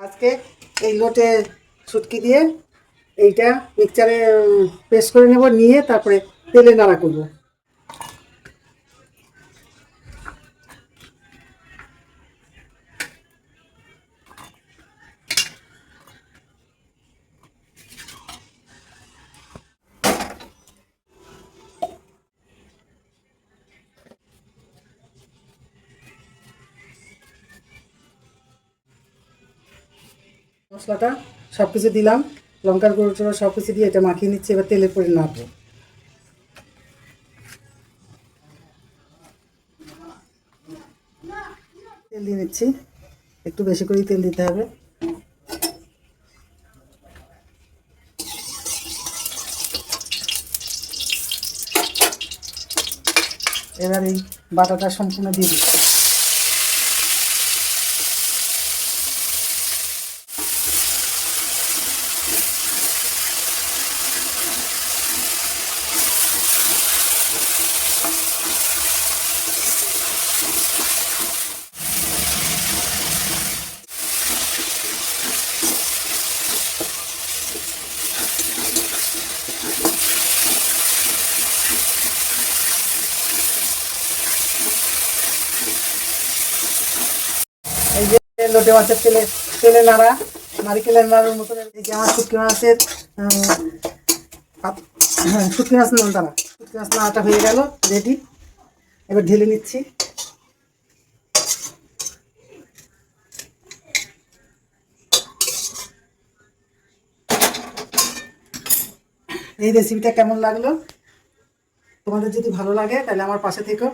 আজকে এই লোটে শুটকি দিয়ে এইটা মিক্সচারে পেস্ট করে নেব, নিয়ে তারপরে তেলে নাড়া করব। মশলাটা সব কিছু দিলাম, লঙ্কার গুঁড়ো সব কিছু দিয়ে এটা মাখিয়ে নিচ্ছি। এবার তেলে পরে নাড়বো। তেল দিয়ে নিচ্ছি, একটু বেশি করেই তেল দিতে হবে। এবার এই বাটাটা সম্পূর্ণ দিয়ে দিচ্ছি। এই যে লোটে মাছের তেলে নাড়া, নারিকেলের নাড়ার মতন এই যে আমার শুটকি মাছের শুটকি মাছ নাড়া, শুটকি মাছ নাড়াটা হয়ে গেল, রেডি। এবার ঢেলে নিচ্ছি। এই রেসিপিটা কেমন লাগলো? তোমাদের যদি ভালো লাগে তাহলে আমার পাশে থেকো।